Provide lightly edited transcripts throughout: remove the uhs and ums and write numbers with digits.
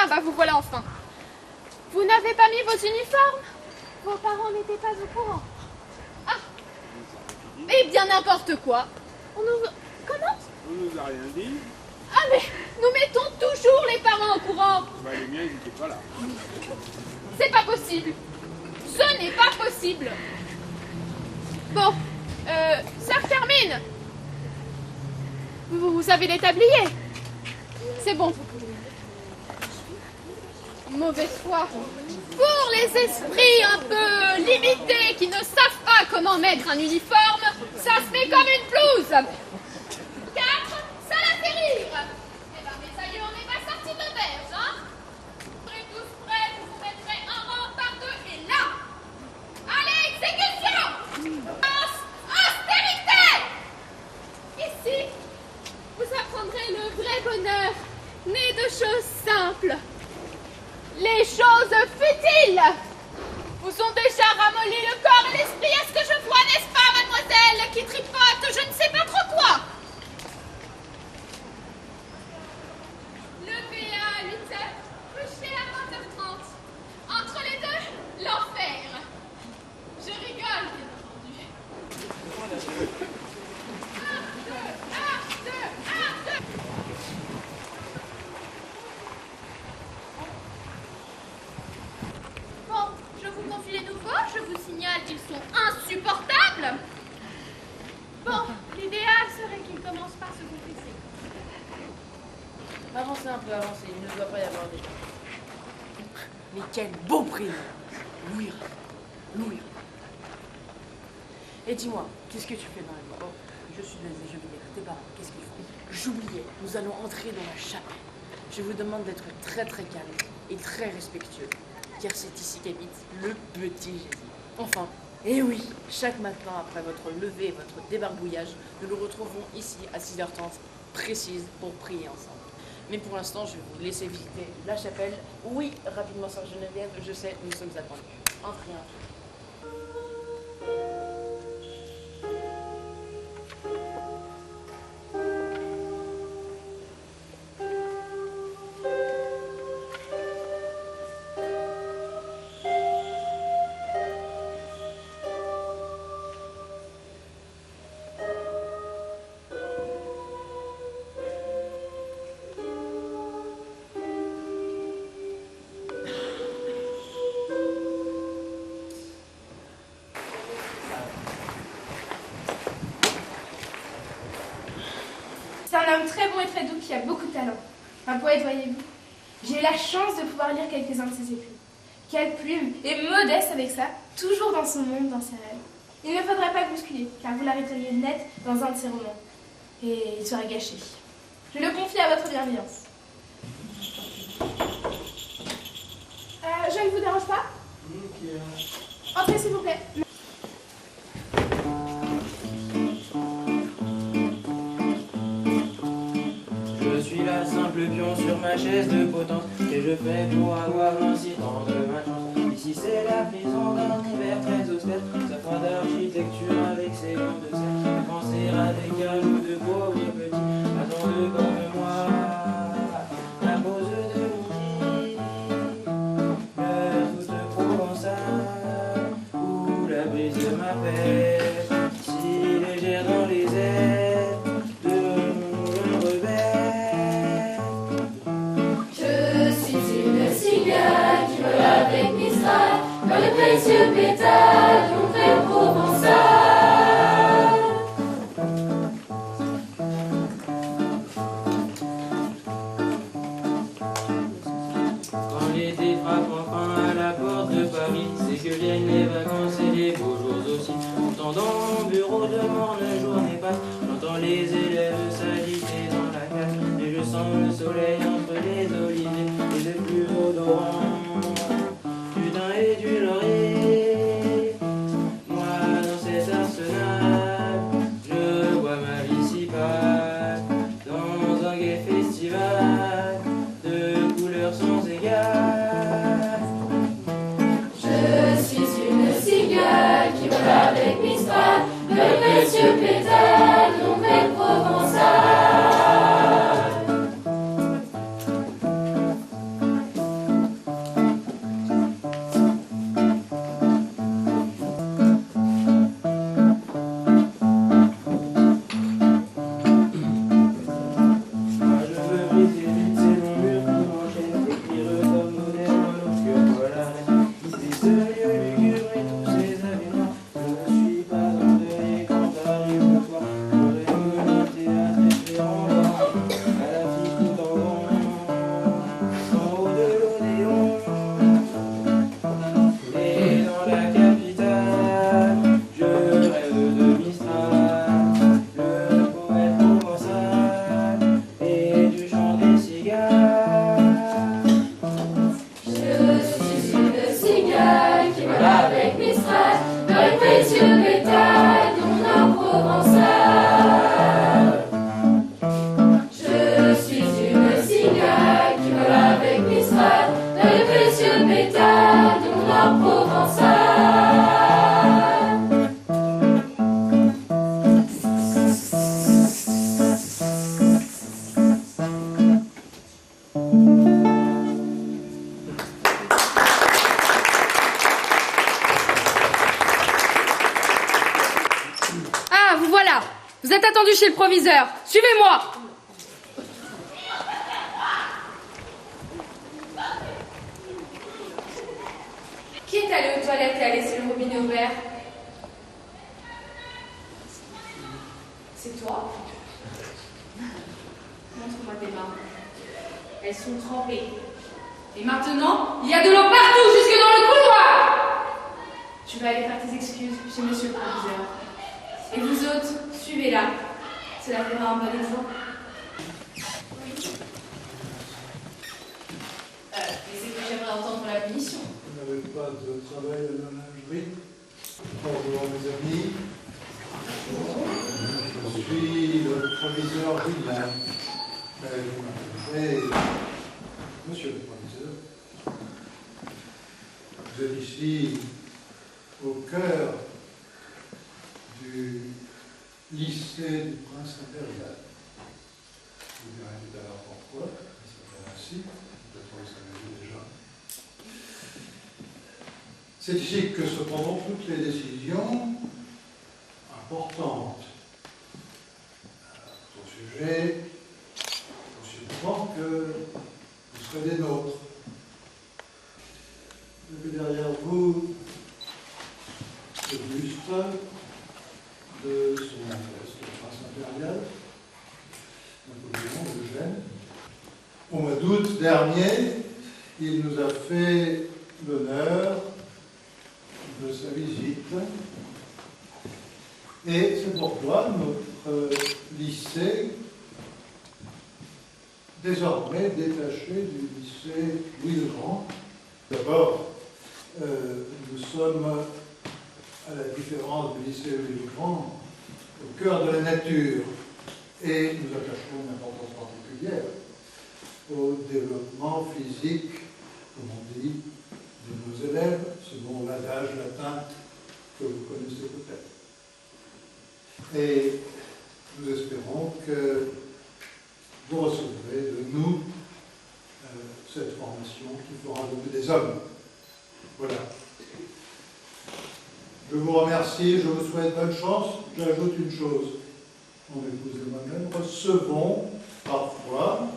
Ah bah vous voilà enfin. Vous n'avez pas mis vos uniformes? Vos parents n'étaient pas au courant. Ah. Eh bien n'importe quoi. On nous... Comment? On nous a rien dit. Ah mais nous mettons toujours les parents au courant. Bah, les miens, ils n'étaient pas là. C'est pas possible. Ce n'est pas possible. Bon, ça termine. Vous avez les tabliers? C'est bon. Mauvaise foi. Pour les esprits un peu limités qui ne savent pas comment mettre un uniforme, ça se met comme une blouse. 4, ça l'atterrir. Eh ben mes aïeux, on n'est pas sortis d'auberge, hein? Vous serez tous prêts, vous vous mettrez un rang par deux et là. Allez, exécution! Austérité! Ici, vous apprendrez le vrai bonheur, né de choses simples. Les choses futiles vous ont déjà ramolli le corps et l'esprit. Est-ce que je vois, n'est-ce pas, mademoiselle, qui tripote je ne sais pas trop quoi? Levé à 8h, couché à 20h30. Entre les deux, l'enfer. Je rigole, bien entendu. Bon, je vous confie les nouveaux, je vous signale qu'ils sont insupportables. Bon, l'idéal serait qu'ils commencent par se confesser. Avancez un peu, avancez, il ne doit pas y avoir des... Mais quel beau prénom! Louis. Louis. Et dis-moi, qu'est-ce que tu fais dans la vie? Oh, je suis désolée, je vais dire. Tes parents, qu'est-ce qu'ils font? J'oubliais, nous allons entrer dans la chapelle. Je vous demande d'être très très calme et très respectueux, car c'est ici qu'habite le petit Jésus. Enfin, et oui, chaque matin après votre lever et votre débarbouillage, nous nous retrouvons ici à 6h30 précise pour prier ensemble. Mais pour l'instant, je vais vous laisser visiter la chapelle. Oui, rapidement, Sœur Geneviève, je sais, nous sommes attendus. Entrez, entrez. C'est un homme très bon et très doux qui a beaucoup de talent. Un poète, voyez-vous. J'ai eu la chance de pouvoir lire quelques-uns de ses écrits. Quelle plume, et modeste avec ça, toujours dans son monde, dans ses rêves. Il ne faudrait pas le bousculer, car vous l'arrêteriez net dans un de ses romans. Et il serait gâché. Je le confie à votre bienveillance. Je ne vous dérange pas? Entrez, s'il vous plaît. Je suis la simple pion sur ma chaise de potence, et je fais pour avoir ainsi tant de malchance. Ici c'est la maison d'un hiver très austère, sa foi d'architecture avec ses gants de serre. Penser avec un ou de pauvres petits, attendent comme moi la pose de midi. L'heure toute provençale, où la brise m'appelle, si légère dans les airs de mon rebelle. Je suis une cigale qui vole avec Mistral, dans les précieux pétales d'une vraie provençale. Quand l'été frappe enfin à la porte de Paris, c'est que viennent les vacances et les beaux jours aussi. Pourtant dans mon bureau de morne journée passe, j'entends les élèves s'agiter dans la cage, et je sens le soleil entre les oliviers et le plus odorant du daim et du laurier. Moi dans cet arsenal, je vois ma vie si pâle, dans un gai festival de couleurs sans égale. Je suis une cigale qui vole avec Mistral, dans les précieux pétales d'une vraie provençale. chez le proviseur. Suivez-moi. Qui est allé aux toilettes et a laissé le robinet ouvert? C'est toi? Montre-moi tes mains. Elles sont trempées. Et maintenant, il y a de l'eau partout, jusque dans le couloir. Tu vas aller faire tes excuses chez monsieur le proviseur. Et vous autres, suivez-la. Cela fera un bon exemple. Mais c'est que j'aimerais entendre la punition. Vous n'avez pas de travail à la lingerie? Bonjour mes amis. Je suis le proviseur Villin. Et monsieur le proviseur, vous êtes ici au cœur du lycée du Prince Impérial. Vous verrez tout à l'heure pourquoi, ça s'appelle ainsi, peut-être que vous savez déjà. C'est ici que se prendront toutes les décisions importantes au sujet, aussi longtemps que vous serez des nôtres. Vous avez derrière vous le buste de son Altesse, le Prince Impérial, Napoléon Eugène. Au mois d'août dernier, il nous a fait l'honneur de sa visite. Et c'est pourquoi notre lycée, désormais détaché du lycée Louis le Grand, d'abord, nous sommes, à la différence du lycée Louis le Grand, au cœur de la nature et nous attachons une importance particulière au développement physique, comme on dit, de nos élèves, selon l'adage latin que vous connaissez peut-être. Et nous espérons que vous recevrez de nous cette formation qui fera de vous des hommes. Voilà. Je vous remercie, je vous souhaite bonne chance. J'ajoute une chose. Mon épouse et moi-même recevons parfois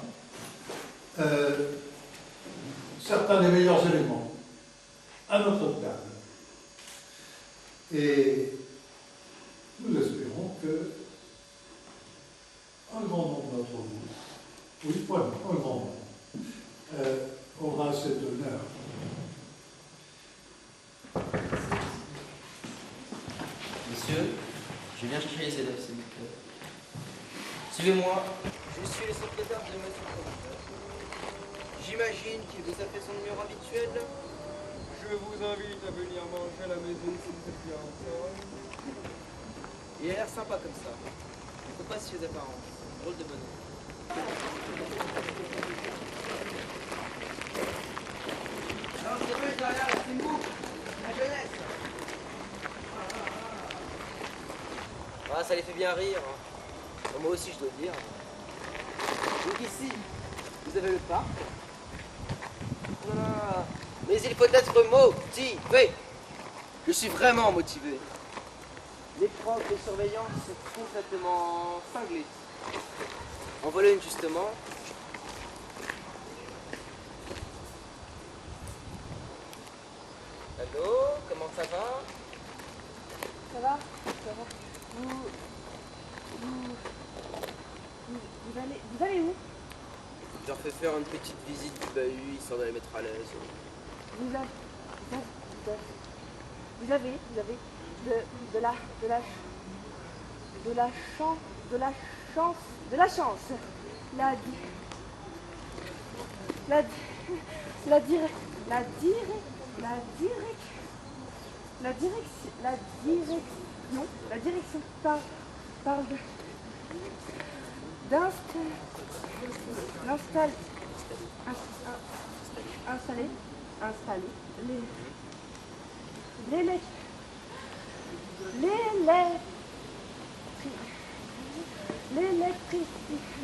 certains des meilleurs éléments à notre table. Et nous espérons que un grand nombre d'entre vous, oui, voilà, un grand nombre, aura cet honneur. Messieurs, je viens chercher les élèves, s'il vous plaît. Suivez-moi. Je suis le secrétaire de monsieur le professeur. J'imagine qu'il vous a fait son numéro habituel. Je vous invite à venir manger à la maison si vous êtes bien ensemble. Il a l'air sympa comme ça. Il ne faut pas se fier aux apparences. Drôle de bonhomme. Non, c'est vrai, derrière, c'est mou. La jeunesse. Ah, ça les fait bien rire. Hein. Moi aussi, je dois dire. Donc ici, vous avez le parc. Voilà. Mais il faut être motivé. Je suis vraiment motivé. Les profs, les surveillants sont complètement cinglés. En voilà une justement. Allô, comment ça va? Ça va? Vous allez où? Je leur fais faire une petite visite du bahut, histoire de les mettre à l'aise. Vous avez la direction parle installer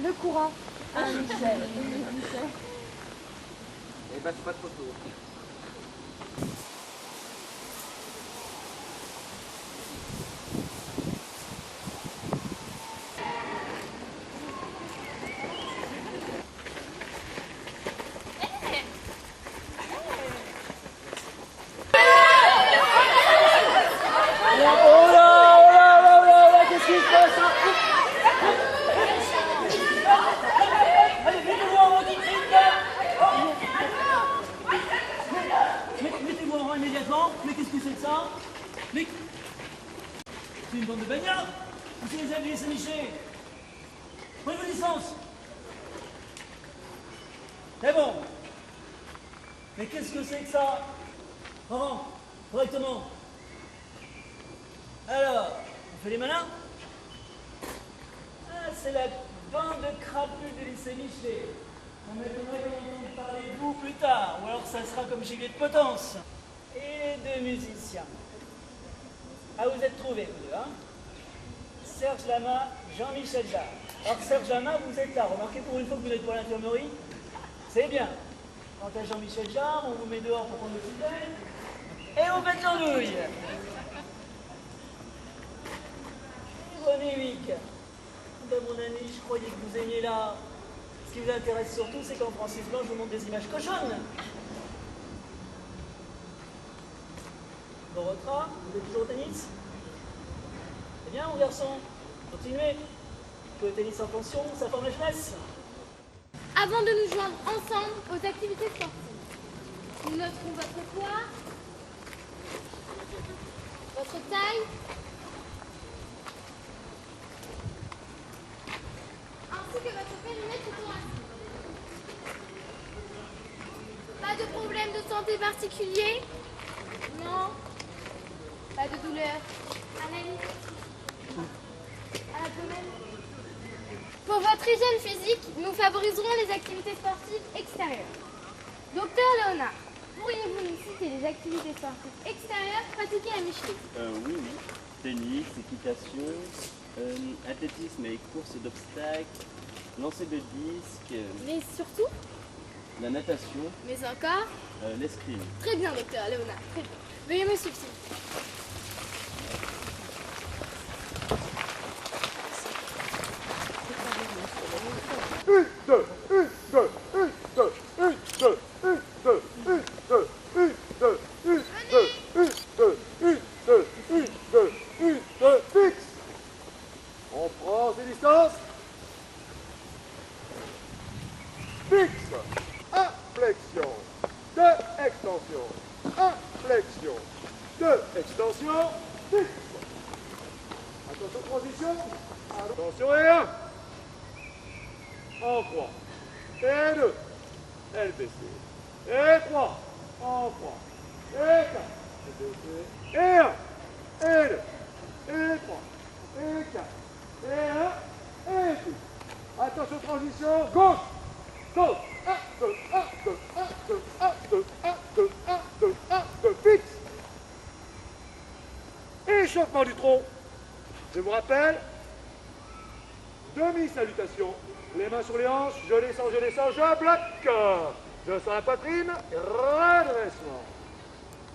le courant à Michel. Eh ben, c'est pas trop tôt. du lycée Miché. Prenez vos licences. C'est bon. Mais qu'est-ce que c'est que ça? Rends, correctement. Alors, on fait les malins? Ah, c'est la bande de crapus du lycée Miché. On m'étonnerait qu'on entende parler de vous plus tard, ou alors ça sera comme gilet de potence. Et les deux musiciens. Ah, vous êtes trouvés, vous deux, hein? Serge Lama, Jean-Michel Jarre. Alors, Serge Lama, vous êtes là. Remarquez pour une fois que vous n'êtes pas à l'infirmerie. C'est bien. Quant à Jean-Michel Jarre, on vous met dehors pour prendre l'oxygène. Et on fait de l'andouille. René Huic. Ben, mon ami, je croyais que vous aimiez là. Ce qui vous intéresse surtout, c'est qu'en Francis Blanc, je vous montre des images cochonnes. Borotra, vous êtes toujours au tennis? Eh bien, mon garçon, continuez. Que le tennis en pension, ça forme la jeunesse. Avant de nous joindre ensemble aux activités sportives, nous noterons votre poids, votre taille, ainsi que votre périmètre thoracique. Pas de problème de santé particulier? Non. Pas de douleur? Analyse? À l'abdomen? Pour votre hygiène physique, nous favoriserons les activités sportives extérieures. Docteur Léonard, pourriez-vous nous citer les activités sportives extérieures pratiquées à Michelet? Oui. Tennis, équitation, athlétisme et course d'obstacles, lancer de disques, Mais surtout? la natation, Mais encore? l'escrime. Très bien, docteur Léonard, très bien. Veuillez me suivre, s'il vous plaît. Fixe. On prend ses distances. Fixe. 1 flexion. 2 extension. 1 flexion. 2 extension. Fixe. Attention transition. Attention et 1. En croix. Et 2. LBC. Et 3. En croix. Et 4. LBC. Et 1. Et 2. Et 3. Et 4. Et 1. Et 2. Attention transition. Gauche. Gauche. 1, 2, 1, 2, 1, 2, 1, 2, 1, 2, 1, 2, 1, 2. Fixe. Échauffement du tronc. Je vous rappelle. Demi-salutation. Les mains sur les hanches, je descends, je bloque. Je sens la poitrine, redressement.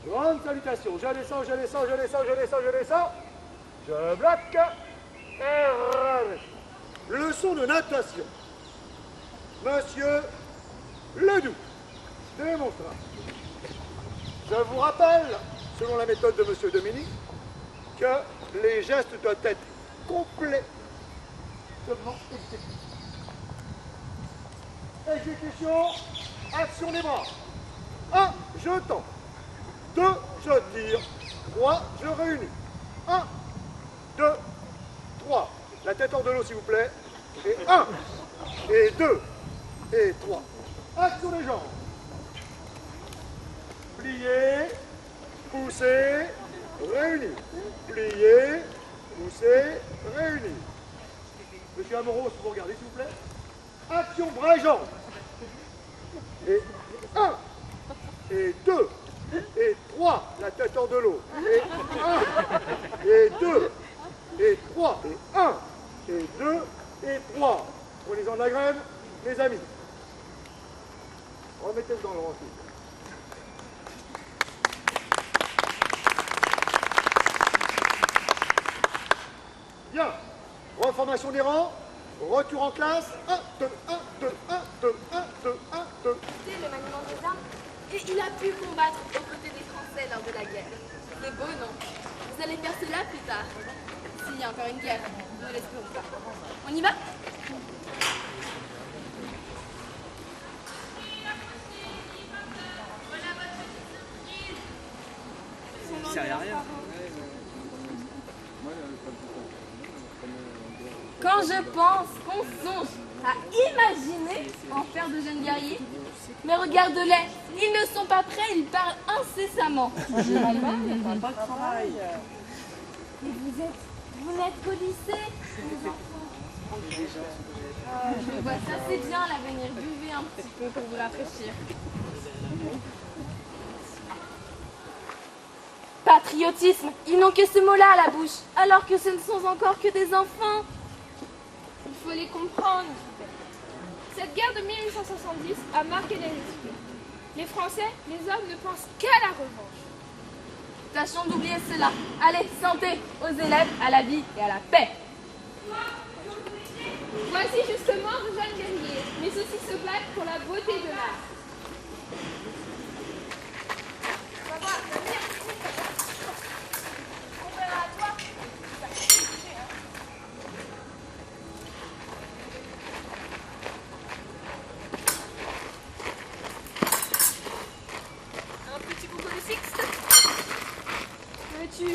Grande salutation, je descends. Je bloque et redressement. Leçon de natation. Monsieur Ledoux, démonstration. Je vous rappelle, selon la méthode de Monsieur Dominique, que les gestes doivent être complets. Exécution, action des bras. 1, je tends. 2, je tire. 3, je réunis. 1, 2, 3. La tête hors de l'eau, s'il vous plaît. Et 1, et 2, et 3. Action des jambes. Plier, pousser, réunir. Plier, pousser, réunir. Monsieur Amoros, vous regardez, s'il vous plaît. Action bras et jambes. Et 1, et 2, et 3, la tête hors de l'eau. Et 1, et 2, et 3, et 1, et 2, et 3. Prenez-en de la graine, mes amis. Remettez-le dans le rang. Bien. Reformation des rangs. Retour en classe. 1, 2, 1, 2, 1, 2, 1, 2, 1, 2. C'est le maniement des armes. Et il a pu combattre aux côtés des Français lors de la guerre. C'est beau, non? Vous allez faire cela plus tard. S'il y a encore une guerre, ne l'espérons pas. On y va? Ça sert à rien. Moi, quand je prenais Quand je pense qu'on songe à imaginer en faire de jeunes guerriers, mais regarde-les, ils ne sont pas prêts, ils parlent incessamment. Je ne pas de travail. Et vous n'êtes qu'au lycée, les enfants. Je vois ça, c'est bien l'avenir. Buvez un petit peu pour vous rafraîchir. Patriotisme, ils n'ont que ce mot-là à la bouche, alors que ce ne sont encore que des enfants. Il faut les comprendre. Cette guerre de 1870 a marqué les esprits. Les Français, les hommes ne pensent qu'à la revanche. Tâchons d'oublier cela. Allez, santé aux élèves, à la vie et à la paix. Voici justement de jeunes guerriers, mais ceux-ci se battent pour la beauté de l'art. Un petit coucou de Sixte. Veux-tu une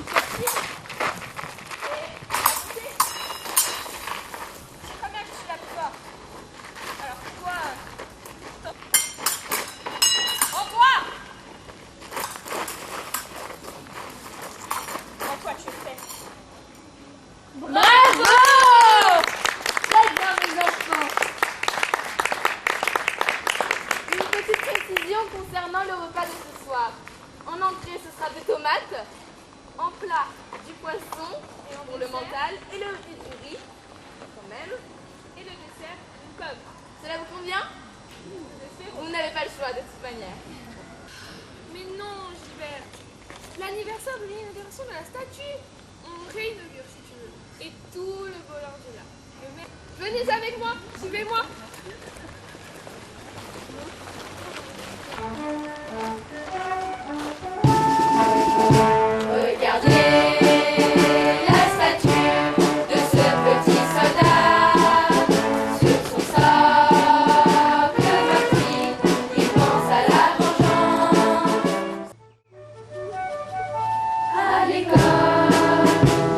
sortie? Concernant le repas de ce soir. En entrée, ce sera des tomates. En plat, du poisson pour le mental et le du riz, quand même. Et le dessert, une pomme. Cela vous convient? Vous n'avez pas le choix de toute manière. Mais non, Gilbert. L'anniversaire de l'inauguration de la statue. On réinaugure si tu veux. Et tout le beau linge est là. Venez avec moi, suivez-moi. Regardez la statue de ce petit soldat. Sur son socle meurtri, il pense à la vengeance. À l'école,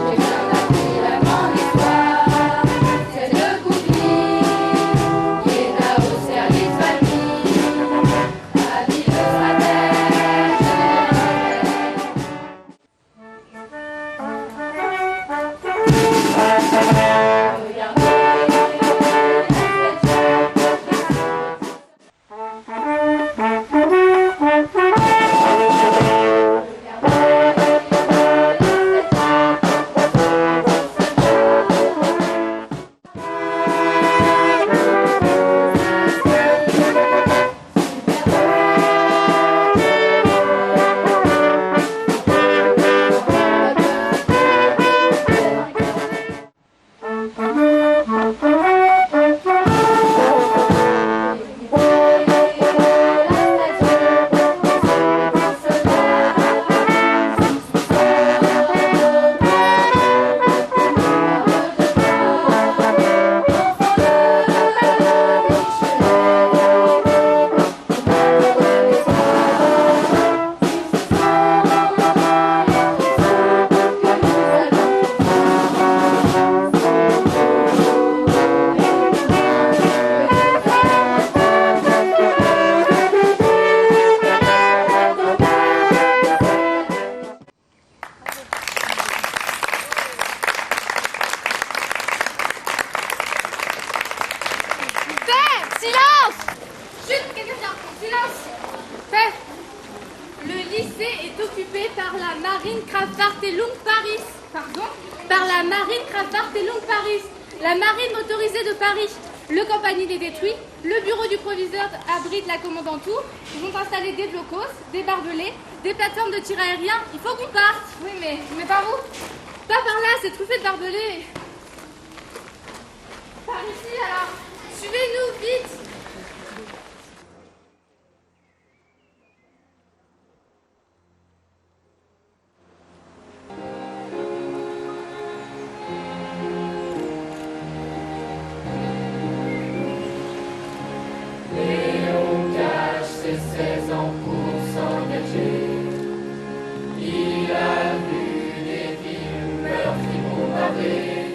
j'ai bien appris la grande histoire. C'est le goupil qui est là au service famille. Habile stratège de par la marine Kraft-Wartelung Paris. Pardon? Par la marine Kraft-Wartelung Paris. La marine motorisée de Paris. Le campanile est détruit. Le bureau du proviseur abrite la commandanture. Ils ont installé des blocos, des barbelés, des plateformes de tir aérien. Il faut qu'on parte. Oui, mais par où? Pas par là, c'est truffé de barbelés. Par ici, alors. Suivez-nous, vite. Léon cache ses 16 ans pour s'engager. Il a vu des villes meurtres et bombardées.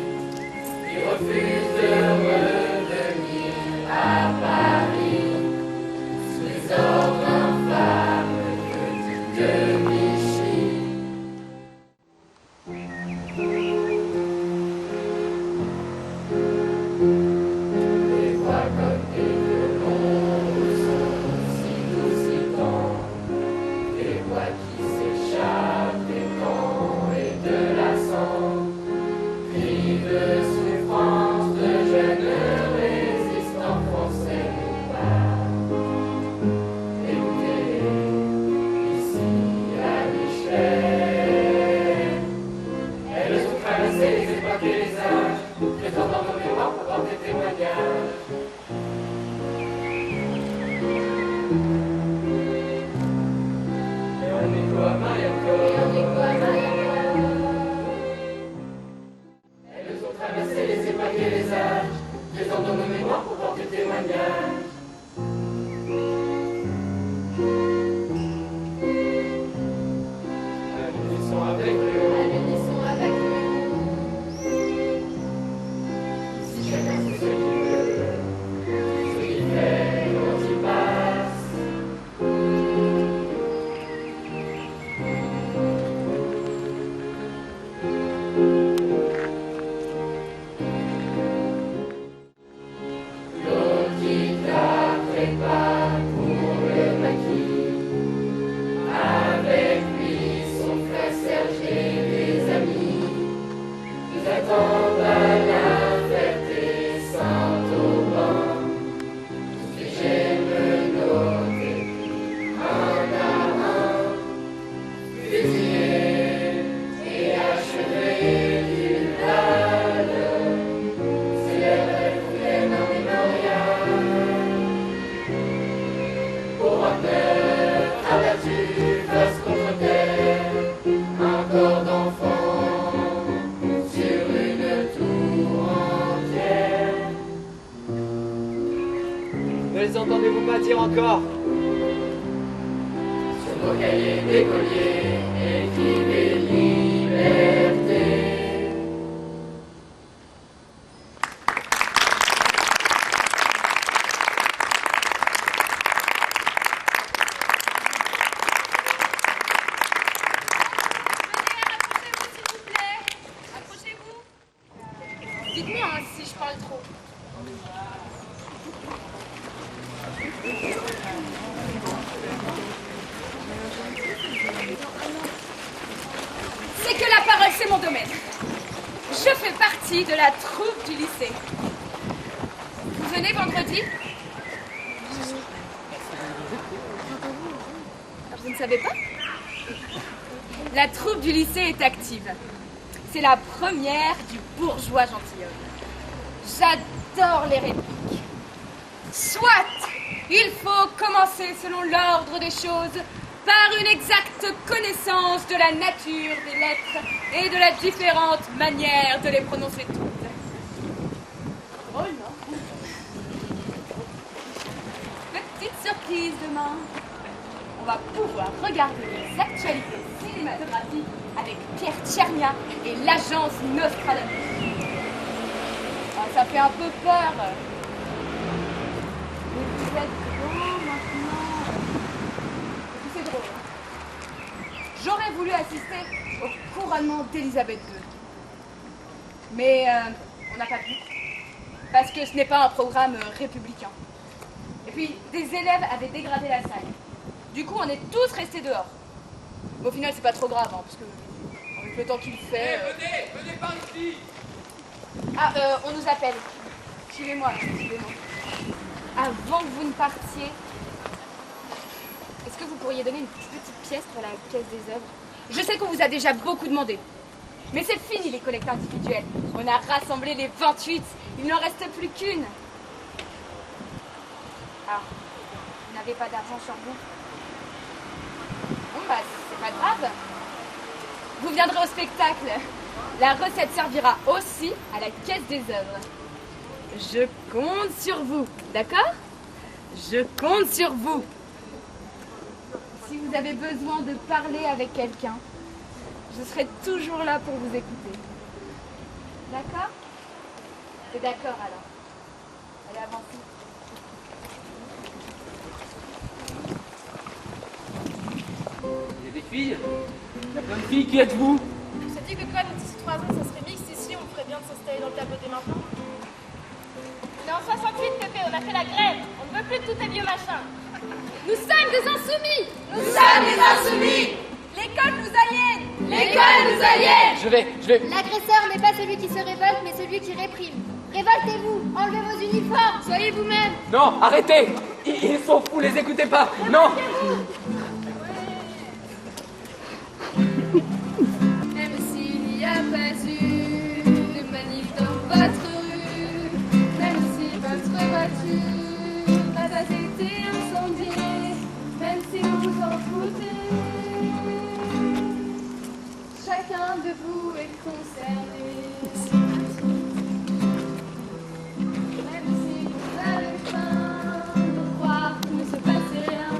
les entendez-vous pas dire encore? Sur nos cahiers d'écoliers, écrivez liberté. Dites-moi hein, si je parle trop. C'est que la parole, c'est mon domaine. Je fais partie de la troupe du lycée. Vous venez vendredi? Vous ne savez pas? La troupe du lycée est active. C'est la première du bourgeois gentilhomme. J'adore les répliques. Soit, il faut commencer selon l'ordre des choses par une exacte connaissance de la nature des lettres et de la différente manière de les prononcer toutes. Drôle, non? Petite surprise demain. On va pouvoir regarder les actualités cinématographiques avec Pierre Tchernia et l'agence Nostradamus. Ah, ça fait un peu peur. Mais vous êtes grand maintenant. C'est drôle. J'aurais voulu assister au couronnement d'Élisabeth II. Mais on n'a pas pu. Parce que ce n'est pas un programme républicain. Et puis, des élèves avaient dégradé la salle. Du coup, on est tous restés dehors. Mais au final, c'est pas trop grave, hein, parce que avec le temps qu'il fait... Venez par ici. Ah, on nous appelle. Suivez-moi, suivez-moi. Avant que vous ne partiez, est-ce que vous pourriez donner une petite pièce pour la caisse des œuvres? Je sais qu'on vous a déjà beaucoup demandé. Mais c'est fini les collectes individuelles. On a rassemblé les 28. Il n'en reste plus qu'une. Ah, vous n'avez pas d'argent sur vous? Bon, bah, c'est pas grave. Vous viendrez au spectacle. La recette servira aussi à la caisse des œuvres. Je compte sur vous, d'accord? Je compte sur vous. Si vous avez besoin de parler avec quelqu'un, je serai toujours là pour vous écouter. D'accord? C'est d'accord alors. Allez, avancez. Il y a des filles? Il y a plein de filles, qui êtes-vous? On s'est dit que quand même, d'ici 3 ans, ça serait mixte ici, on ferait bien de s'installer dans le tableau dès maintenant. On est en 68, Pépé, on a fait la grève. On ne veut plus de tous tes vieux machins. Nous sommes des insoumis! Nous sommes des insoumis! L'école nous aliène! L'école nous aliène! Je vais... L'agresseur n'est pas celui qui se révolte, mais celui qui réprime. Révoltez-vous, enlevez vos uniformes, soyez vous-même. Non, arrêtez! Ils sont fous, les écoutez pas! Non! Même s'il n'y a pas eu de manif dans votre rue, même si votre voiture n'a pas été incendiée, même si vous vous en foutez, chacun de vous est concerné. Même si vous avez faim de croire qu'il ne se passait rien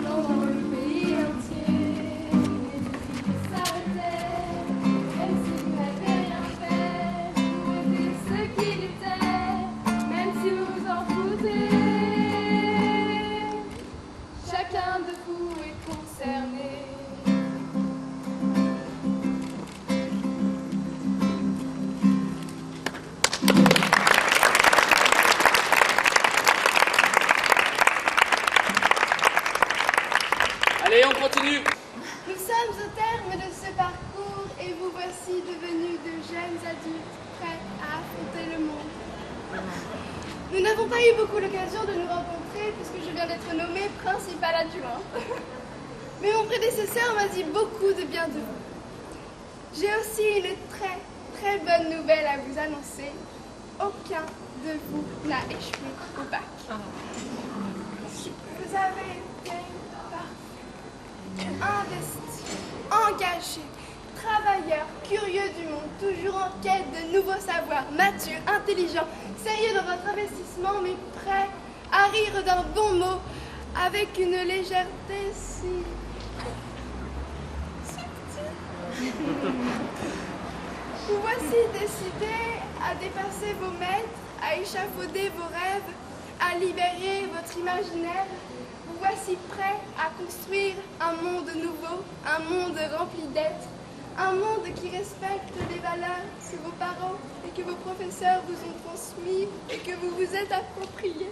dans le pays entier. Chacun de vous est concerné. Allez, on continue! Nous sommes au terme de ce parcours et vous voici devenus de jeunes adultes prêts à affronter le monde. Nous n'avons pas eu beaucoup l'occasion de nous rencontrer puisque je viens d'être nommée principale adjointe. Mais mon prédécesseur m'a dit beaucoup de bien de vous. J'ai aussi une très bonne nouvelle à vous annoncer. Aucun de vous n'a échoué au bac. Vous avez été investi, engagé, travailleur, curieux du monde, toujours en quête de nouveaux savoirs, mature, intelligent, sérieux dans votre investissement, mais prêt à rire d'un bon mot, avec une légèreté si subtile. Vous voici décidés à dépasser vos maîtres, à échafauder vos rêves, à libérer votre imaginaire. Vous voici prêts à construire un monde nouveau, un monde rempli d'êtres, un monde qui respecte les valeurs que vos parents et que vos professeurs vous ont transmises et que vous vous êtes appropriées.